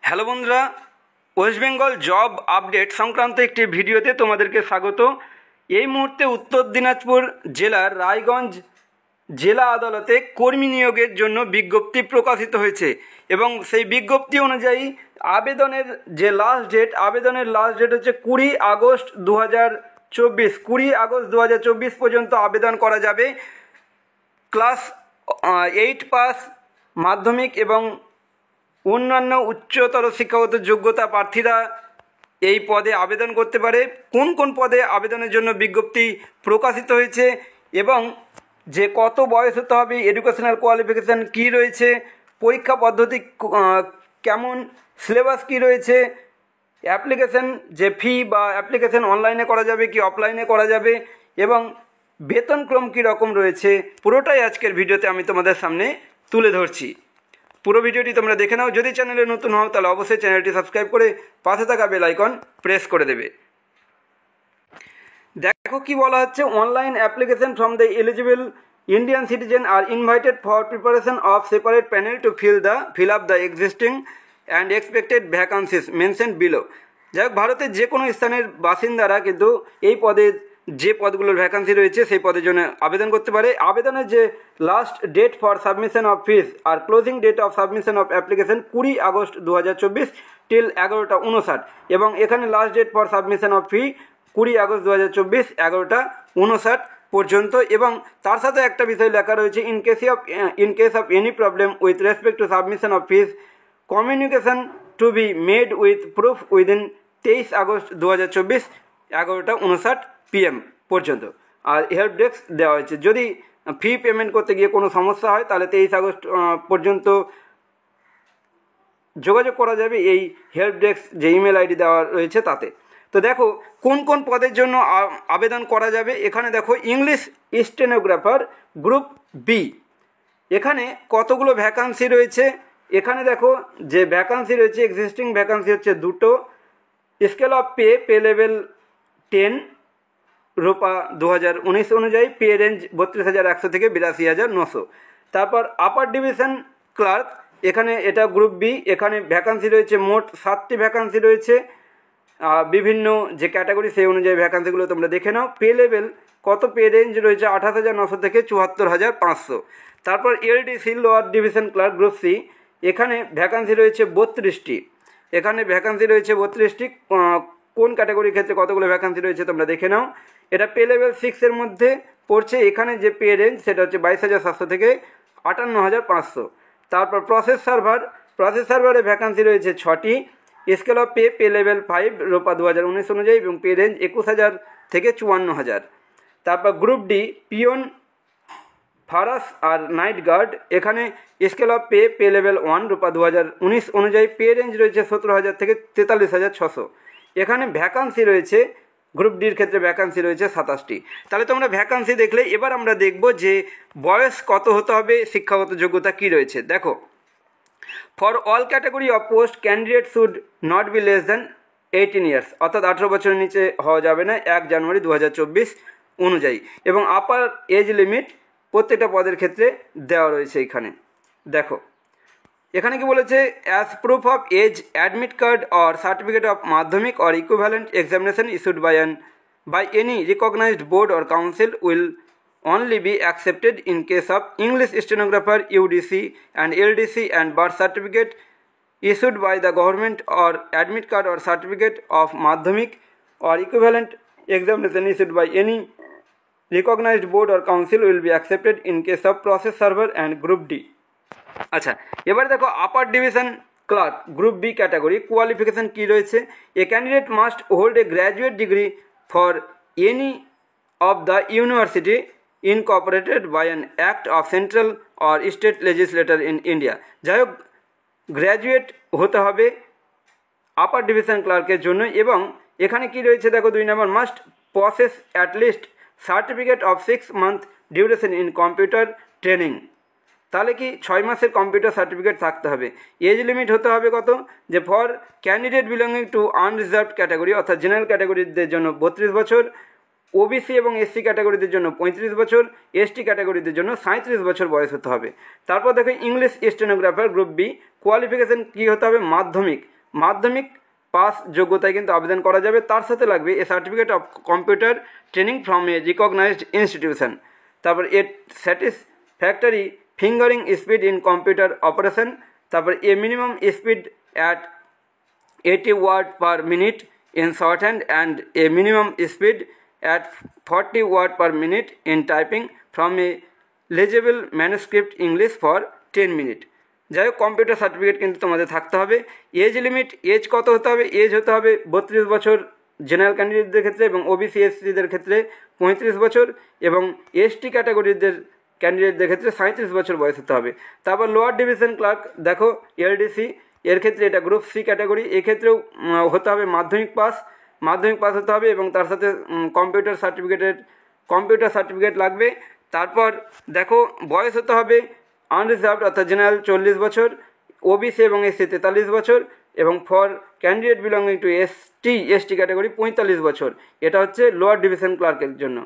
Hello বন্ধুরা, West Bengal job update সংক্রান্ত একটি ভিডিওতে তোমাদেরকে স্বাগত। এই মুহূর্তে উত্তর দিনাজপুর জেলার রায়গঞ্জ জেলা আদালতে কর্মী নিয়োগের জন্য বিজ্ঞপ্তি প্রকাশিত হয়েছে এবং সেই বিজ্ঞপ্তি অনুযায়ী আবেদনের যে আবেদনের লাস্ট ডেট হচ্ছে 20 আগস্ট 2024। 20 আগস্ট 2024 পর্যন্ত আবেদন করা যাবে। ক্লাস 8 পাস, মাধ্যমিক এবং অন্যান্য উচ্চতর শিক্ষাগত যোগ্যতা প্রার্থীরা এই পদে আবেদন করতে পারে। কোন কোন পদে আবেদনের জন্য বিজ্ঞপ্তি প্রকাশিত হয়েছে এবং যে কত বয়স হতে হবে, এডুকেশনাল কোয়ালিফিকেশান কী রয়েছে, পরীক্ষা পদ্ধতি কেমন, সিলেবাস কী রয়েছে, অ্যাপ্লিকেশান যে ফি বা অ্যাপ্লিকেশান অনলাইনে করা যাবে কি অফলাইনে করা যাবে এবং বেতনক্রম কী রকম রয়েছে, পুরোটাই আজকের ভিডিওতে আমি তোমাদের সামনে তুলে ধরছি। পুরো ভিডিওটি তোমরা দেখে নাও। যদি চ্যানেলে নতুন হও তাহলে অবশ্যই চ্যানেলটি সাবস্ক্রাইব করে পাশে থাকা বেল আইকন প্রেস করে দেবে। দেখো কি বলা হচ্ছে, online application from the eligible Indian citizen are invited for preparation of separate panel to fill up the existing and expected vacancies mention below. যাই হোক, ভারতের যে কোনো স্থানের বাসিন্দারা কিন্তু এই পদে যে পদগুলোর ভ্যাকান্সি রয়েছে সেই পদের জন্য আবেদন করতে পারে। আবেদনের যে last date for submission of fees আর closing date of submission of application 20 August 2024 till 11:59 এবং এখানে last date for submission of fee 20 August 2024 11:59 পর্যন্ত। এবং তার সাথে একটা বিষয় লেখা রয়েছে, in case of any problem with respect to submission of fees communication to be made with proof within 23 August 2024 11:59 PM পর্যন্ত। আর হেল্প ডেস্ক দেওয়া হয়েছে, যদি ফি পেমেন্ট করতে গিয়ে কোনো সমস্যা হয় তাহলে 23 আগস্ট পর্যন্ত যোগাযোগ করা যাবে এই হেল্প ডেস্ক যে ইমেল আইডি দেওয়া রয়েছে তাতে। তো দেখো কোন কোন পদের জন্য আবেদন করা যাবে। এখানে দেখো ইংলিশ স্টেনোগ্রাফার গ্রুপ বি, এখানে কতগুলো ভ্যাকান্সি রয়েছে। এখানে দেখো যে ভ্যাকান্সি রয়েছে, এক্সিস্টিং ভ্যাকান্সি হচ্ছে 2টো। স্কেল অফ পে লেভেল 10 রূপা 2019 অনুযায়ী, পে রেঞ্জ 32,100 থেকে 82,900। তারপর আপার ডিভিশন ক্লার্ক, এখানে এটা গ্রুপ বি, এখানে ভ্যাকান্সি রয়েছে মোট 7টি ভ্যাকান্সি রয়েছে। বিভিন্ন যে ক্যাটাগরি সেই অনুযায়ী ভ্যাকান্সিগুলো তোমরা দেখে নাও। পে লেভেল কত, পে রেঞ্জ রয়েছে 28,900 থেকে 74,500। তারপর LDC lower division clerk group C, এখানে ভ্যাকান্সি রয়েছে 32টি। এখানে ভ্যাকান্সি রয়েছে 32টি। কোন ক্যাটাগরির ক্ষেত্রে কতগুলো ভ্যাকান্সি রয়েছে তোমরা দেখে নাও। এটা পে লেভেল 6-এর মধ্যে পড়ছে। এখানে যে পে রেঞ্জ সেটা হচ্ছে 22,700 থেকে 58,500। তারপর প্রসেস সার্ভারে ভ্যাকান্সি রয়েছে 6টি। স্কেল অফ পে লেভেল 5 রূপা 2019 অনুযায়ী এবং পে রেঞ্জ 21,000 থেকে 54,000। তারপর গ্রুপ ডি পিওন, ফারাস আর নাইট গার্ড, এখানে স্কেল অফ পে লেভেল 1 রূপা 2019 অনুযায়ী পে রেঞ্জ রয়েছে 17,000 থেকে 43,600। এখানে ভ্যাকান্সি রয়েছে গ্রুপ ডির ক্ষেত্রে ভ্যাকান্সি রয়েছে 27টি। তাহলে তোমরা ভ্যাকান্সি দেখলে এবার আমরা দেখব যে বয়স কত হতে হবে, শিক্ষাগত যোগ্যতা কী রয়েছে। দেখো, for all category of post candidate should not be less than 18 years, অর্থাৎ 18 বছরের নিচে হওয়া যাবে না 1 জানুয়ারি 2024 অনুযায়ী। এবং আপার এজ লিমিট প্রত্যেকটা পদের ক্ষেত্রে দেওয়া রয়েছে। এখানে দেখো, এখানে কি বলেছে, as proof of age admit card or certificate of Madhyamik or equivalent examination issued by any recognised board or council will only be accepted in case of English stenographer UDC and LDC and birth certificate issued by the government or admit card or certificate of madhyamik or equivalent examination issued by any recognized board or council will be accepted in case of process server and group D। আচ্ছা, এবার দেখো upper division clerk group B category qualification কী রয়েছে। A candidate must hold a graduate degree for any of the university incorporated by an act of central or state legislature in India। যাই হোক, graduate হতে হবে আপার division ক্লার্কের জন্য। এবং এখানে কি রয়েছে দেখো, 2 নম্বর, must possess at least certificate of 6 month duration in computer training. তাহলে কি 6 মাসের কম্পিউটার সার্টিফিকেট থাকতে হবে। এজ লিমিট হতে হবে কত, যে for candidate belonging to unreserved category অর্থাৎ জেনারেল ক্যাটাগরিদের জন্য 32 বছর, ওবিসি এবং এসসি ক্যাটাগরিদের জন্য 35 বছর, এসটি ক্যাটাগরিদের জন্য 37 বছর বয়স হতে হবে। তারপর দেখো English stenographer group B qualification কী হতে হবে, মাধ্যমিক মাধ্যমিক পাস যোগ্যতায় কিন্তু আবেদন করা যাবে। তার সাথে লাগবে a certificate of computer training from a recognised institution. তারপর a satisfactory fingering speed in computer operation. তারপর a minimum speed at 80 word per minute in shorthand and a minimum speed at 40 word per minute in typing from a legible manuscript English for 10 minutes। যাই হোক, computer certificate কিন্তু তোমাদের থাকতে হবে। Age limit, age কত হতে হবে? Age হতে হবে 32 বছর জেনারেল ক্যান্ডিডেটদের ক্ষেত্রে, এবং ওবিসি এসসিদের ক্ষেত্রে 35 বছর, এবং এসটি ক্যাটাগরিদের ক্যান্ডিডেটদের ক্ষেত্রে 37 বছর বয়স হতে হবে। তারপর লোয়ার ডিভিশন ক্লার্ক দেখো এলডিসি, এর ক্ষেত্রে এটা গ্রুপ সি ক্যাটাগরি, এক্ষেত্রেও হতে হবে মাধ্যমিক পাস হতে হবে, এবং তার সাথে কম্পিউটার সার্টিফিকেট লাগবে। তারপর দেখো বয়স হতে হবে আনরিজার্ভড অর্থাৎ জেনারেল 40 বছর, ওবিসি এবং এসসি 43 বছর, এবং for candidate belonging to ST category 45 বছর। এটা হচ্ছে লোয়ার ডিভিশন ক্লার্কের জন্য।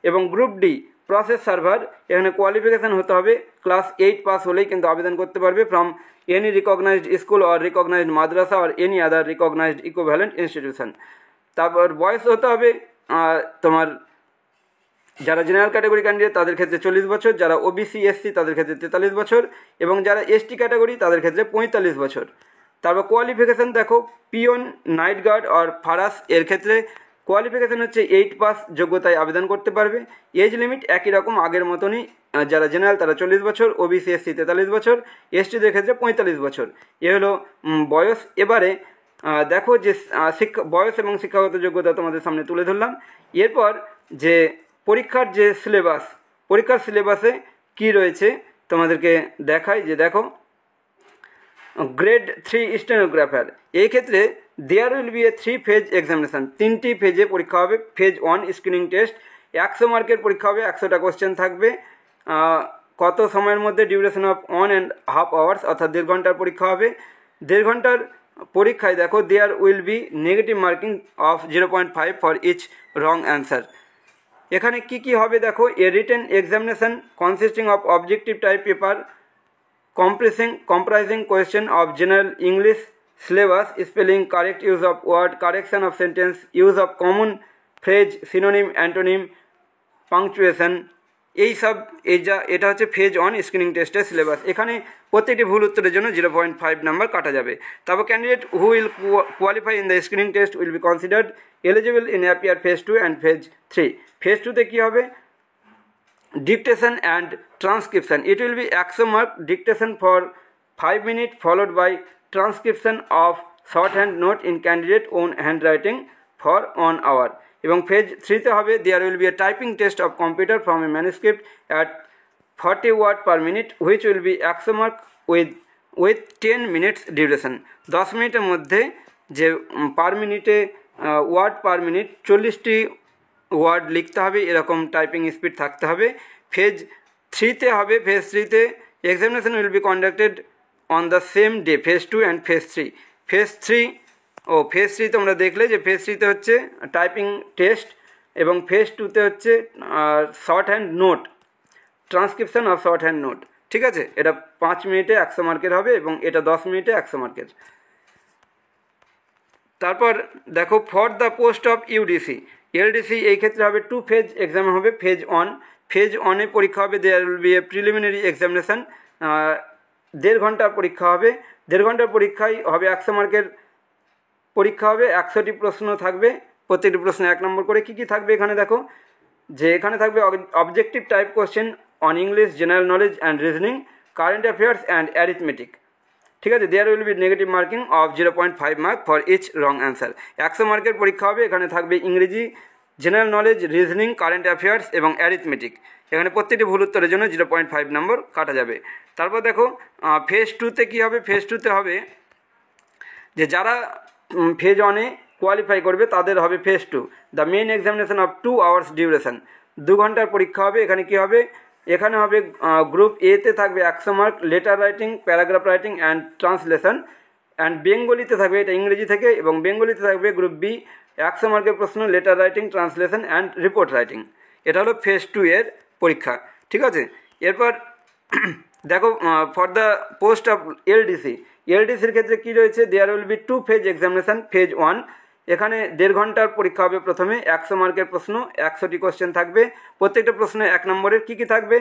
এবং গ্রুপ ডি প্রসেস সার্ভার, এখানে কোয়ালিফিকেশান হতে হবে ক্লাস 8 পাস হলেই কিন্তু আবেদন করতে পারবে from any recognised school or recognised madrasa or any other recognised equivalent institution. তারপর বয়স হতে হবে তোমার যারা জেনারেল ক্যাটাগরি ক্যান্ডিডেট তাদের ক্ষেত্রে 40 বছর, যারা ওবিসি এসসি তাদের ক্ষেত্রে 43 বছর, এবং যারা এসটি ক্যাটাগরি তাদের ক্ষেত্রে 45 বছর। তারপর কোয়ালিফিকেশান দেখো পিওন, নাইট গার্ড আর ফারাস, এর ক্ষেত্রে কোয়ালিফিকেশান হচ্ছে 8 পাস যোগ্যতায় আবেদন করতে পারবে। এজ লিমিট একই রকম আগের মতনই, যারা জেনারেল তারা 40 বছর, ওবিসি এসসি 43 বছর, এসটিদের ক্ষেত্রে 45 বছর। এ হলো বয়স। এবারে দেখো যে বয়স এবং শিক্ষাগত যোগ্যতা তোমাদের সামনে তুলে ধরলাম। এরপর যে পরীক্ষার সিলেবাসে কি রয়েছে তোমাদেরকে দেখাই, যে দেখো গ্রেড 3 স্টেনোগ্রাফার, এই ক্ষেত্রে there will be a 3 phase examination, 3টি ফেজে পরীক্ষা হবে। ফেজ 1 স্ক্রিনিং টেস্ট, 100 মার্কের পরীক্ষা হবে, 100টা কোশ্চেন থাকবে। কত সময়ের মধ্যে? ডিউরেশন অফ 1.5 আওয়ার্স, অর্থাৎ 1.5 ঘন্টার পরীক্ষা হবে। 1.5 ঘন্টার পরীক্ষায় দেখো there will be negative marking of 0.5 for each wrong answer. এখানে কি হবে দেখো, a written examination consisting of objective type paper comprising question of general English syllabus, spelling, correct use of word, correction of sentence, use of common phrase, synonym, antonym, punctuation, এটা হচ্ছে phase 1 screening টেস্টের syllabus. এখানে প্রত্যেকটি ভুল উত্তরের জন্য 0.5 number কাটা যাবে। তারপর candidate who will qualify in the screening test will be considered eligible in appear phase 2 and phase 3। Phase 2তে কী হবে? Dictation and transcription. It will be 100 mark dictation for 5 minutes followed by transcription of shorthand note in candidate own handwriting for 1 hour. এবং phase 3তে হবে there will be a typing test of computer from a manuscript at 40 word per minute which will be 100 mark with 10 minutes duration. 10 মিনিটের মধ্যে যে পার মিনিটে word per minute 40টি word লিখতে হবে, এরকম টাইপিং স্পিড থাকতে হবে। ফেজ 3তে হবে, ফেজ 3তে examination will be conducted on the same day, phase 2 and phase 3। Phase 3 তোমরা দেখলে যে ফেজ 3তে হচ্ছে টাইপিং টেস্ট, এবং ফেজ 2তে হচ্ছে shorthand note, transcription of shorthand note. ঠিক আছে, এটা 5 মিনিটে 100 মার্কের হবে, এবং এটা 10 মিনিটে 100 মার্কের। তারপর দেখো for the post of LDC, এই ক্ষেত্রে হবে 2 ফেজ এক্সাম হবে। ফেজ 1 পরীক্ষা হবে, there will be a preliminary examination, 1.5 ঘন্টার পরীক্ষা হবে। 1.5 ঘন্টার পরীক্ষায় হবে 100 মার্কের পরীক্ষা হবে, 100টি প্রশ্ন থাকবে, প্রত্যেকটি প্রশ্নে 1 নম্বর করে। কী থাকবে এখানে দেখো, যে এখানে থাকবে objective type question on English, general knowledge and reasoning, current affairs and arithmetic. ঠিক আছে, there will be negative marking of 0.5 mark for each wrong answer. 100 মার্কের পরীক্ষা হবে, এখানে থাকবে ইংরেজি, general knowledge, reasoning, current affairs এবং অ্যারিথমেটিক। এখানে প্রত্যেকটি ভুল উত্তরের জন্য 0.5 নম্বর কাটা যাবে। তারপর দেখো ফেজ 2তে কী হবে? ফেজ 2তে হবে যে যারা ফেজ 1-এ কোয়ালিফাই করবে তাদের হবে phase 2, the main examination of 2 hours duration. 2 ঘন্টার পরীক্ষা হবে। এখানে কী হবে? এখানে হবে গ্রুপ এতে থাকবে 100 mark letter writing, paragraph writing and translation, and বেঙ্গলিতে থাকবে, এটা ইংরেজি থেকে, এবং বেঙ্গলিতে থাকবে গ্রুপ বি 100 মার্কের প্রশ্ন, letter writing, translation and report writing. এটা হলো ফেজ 2 এর পরীক্ষা। ঠিক আছে, এরপর দেখো ফর দ্য পোস্ট অফ এলডিসির ক্ষেত্রে কী রয়েছে, there will be 2 phase examination. Phase 1, এখানে 1.5 ঘন্টার পরীক্ষা হবে। প্রথমে 100 মার্কের প্রশ্ন, 100টি কোশ্চেন থাকবে। প্রত্যেকটা প্রশ্ন 1 নম্বরের। কী কী থাকবে,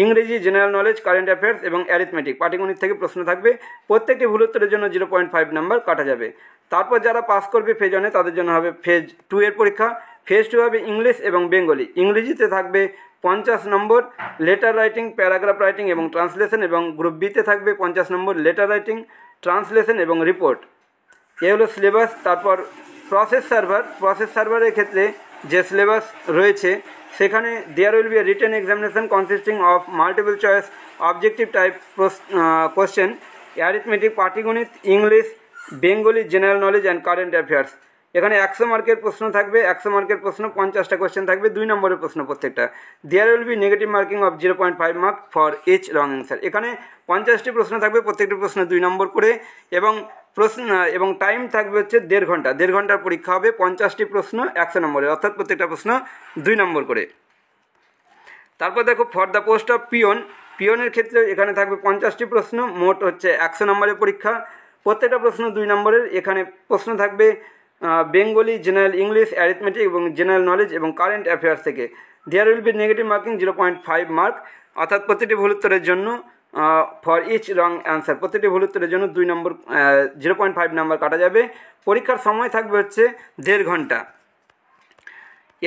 ইংরেজি, জেনারেল নলেজ, কারেন্ট অ্যাফেয়ার্স এবং অ্যারিথমেটিক, পাটিগণিত থেকে প্রশ্ন থাকবে। প্রত্যেকটি ভুল উত্তরের জন্য 0.5 নাম্বার কাটা যাবে। তারপর যারা পাস করবে ফেজ 1-এ তাদের জন্য হবে ফেজ 2 এর পরীক্ষা। ফেজ 2 হবে ইংলিশ এবং বেঙ্গলি। ইংরেজিতে থাকবে 50 নম্বর, লেটার রাইটিং, প্যারাগ্রাফ রাইটিং এবং ট্রান্সলেশন, এবং গ্রুপ বিতে থাকবে 50 নম্বর, লেটার রাইটিং, ট্রান্সলেশন এবং রিপোর্ট। এ হলো সিলেবাস। তারপর প্রসেস সার্ভারের ক্ষেত্রে যে সিলেবাস রয়েছে সেখানে there will be a written examination consisting of multiple choice objective type question, arithmetic, পাটিগণিত, English, Bengali, general knowledge and current affairs. এখানে 100 মার্কের প্রশ্ন থাকবে। 100 মার্কের প্রশ্ন 50টা কোশ্চেন থাকবে, 2 নম্বরের প্রশ্ন প্রত্যেকটা। There will be negative marking of 0.5 mark for each wrong answer. এখানে 50টি প্রশ্ন থাকবে, প্রত্যেকটি প্রশ্ন 2 নম্বর করে, এবং টাইম থাকবে হচ্ছে 1.5 ঘন্টা। 1.5 ঘন্টার পরীক্ষা হবে, 50টি প্রশ্ন 100 নম্বরের, অর্থাৎ প্রত্যেকটা প্রশ্ন 2 নম্বর করে। তারপর দেখো ফর দ্য পোস্ট অফ পিওনের ক্ষেত্রে এখানে থাকবে 50টি প্রশ্ন, মোট হচ্ছে 100 নম্বরের পরীক্ষা। প্রত্যেকটা প্রশ্ন 2 নম্বরের। এখানে প্রশ্ন থাকবে বেঙ্গলি, জেনারেল ইংলিশ, অ্যারিথমেটিক এবং জেনারেল নলেজ এবং কারেন্ট অ্যাফেয়ার্স থেকে। There will be negative marking 0.5 mark, অর্থাৎ প্রতিটি ভুল উত্তরের জন্য ফর ইচ রং অ্যান্সার, প্রতিটি ভুল উত্তরের জন্য 2 নম্বর 0.5 নাম্বার কাটা যাবে। পরীক্ষার সময় থাকবে হচ্ছে 1.5 ঘন্টা।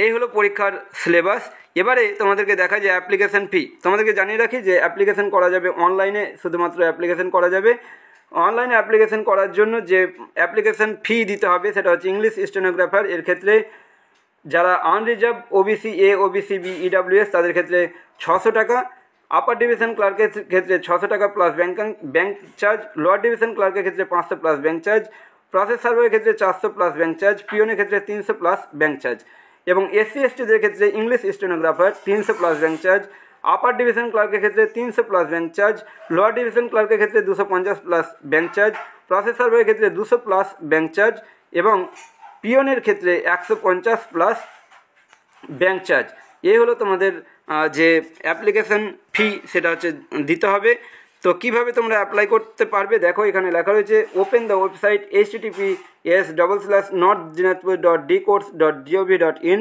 এই হলো পরীক্ষার সিলেবাস। এবারে তোমাদেরকে দেখা যায় অ্যাপ্লিকেশন ফি। তোমাদেরকে জানিয়ে রাখি যে অ্যাপ্লিকেশন করা যাবে অনলাইনে, শুধুমাত্র অ্যাপ্লিকেশন করা যাবে। অনলাইনে অ্যাপ্লিকেশন করার জন্য যে অ্যাপ্লিকেশন ফি দিতে হবে সেটা হচ্ছে ইংলিশ স্টেনোগ্রাফার। এর ক্ষেত্রে যারা unreserved OBC A, OBC B, EWS তাদের ক্ষেত্রে 600 টাকা। আপার ডিভিশন ক্লার্কের ক্ষেত্রে 600 টাকা plus bank charge. Lower division ক্লার্কের ক্ষেত্রে 500 প্লাস ব্যাঙ্ক চার্জ। প্রসেস সার্ভারের ক্ষেত্রে 400 প্লাস ব্যাঙ্ক চার্জ। পিওনের ক্ষেত্রে 300 প্লাস ব্যাঙ্ক চার্জ। এবং এসসি এসটিদের ক্ষেত্রে English stenographer 300 plus bank charge. Upper division ক্লার্কের ক্ষেত্রে 300 plus bank charge. Lower division ক্লার্কের ক্ষেত্রে 250 প্লাস ব্যাঙ্ক চার্জ। প্রসেস সার্ভারের ক্ষেত্রে 200 প্লাস ব্যাঙ্ক চার্জ। এবং পিওনের ক্ষেত্রে 150 প্লাস ব্যাঙ্ক চার্জ। এই হলো তোমাদের যে অ্যাপ্লিকেশন ফি, সেটা হচ্ছে দিতে হবে। তো কিভাবে তোমরা অ্যাপ্লাই করতে পারবে দেখো, এখানে লেখা রয়েছে open the website https://notdicourse.gov.in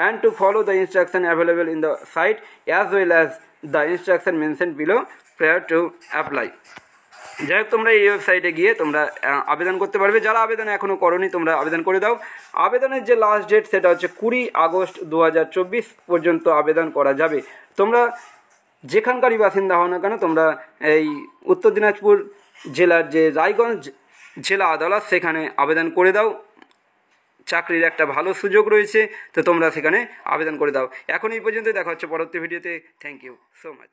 and to follow the instruction available in the site as well as the instruction mentioned below prior to apply. যাই হোক, তোমরা এই ওয়েবসাইটে গিয়ে তোমরা আবেদন করতে পারবে। যারা আবেদন এখনও করোনি তোমরা আবেদন করে দাও। আবেদনের যে লাস্ট ডেট সেটা হচ্ছে 20 আগস্ট 2024 পর্যন্ত আবেদন করা যাবে। তোমরা যেখানকারই বাসিন্দা হও না কেন, তোমরা এই উত্তর দিনাজপুর জেলার যে রায়গঞ্জ জেলা আদালত সেখানে আবেদন করে দাও। চাকরির একটা ভালো সুযোগ রয়েছে, তো তোমরা সেখানে আবেদন করে দাও। এখন এই পর্যন্ত, দেখা হচ্ছে পরবর্তী ভিডিওতে। Thank you so much.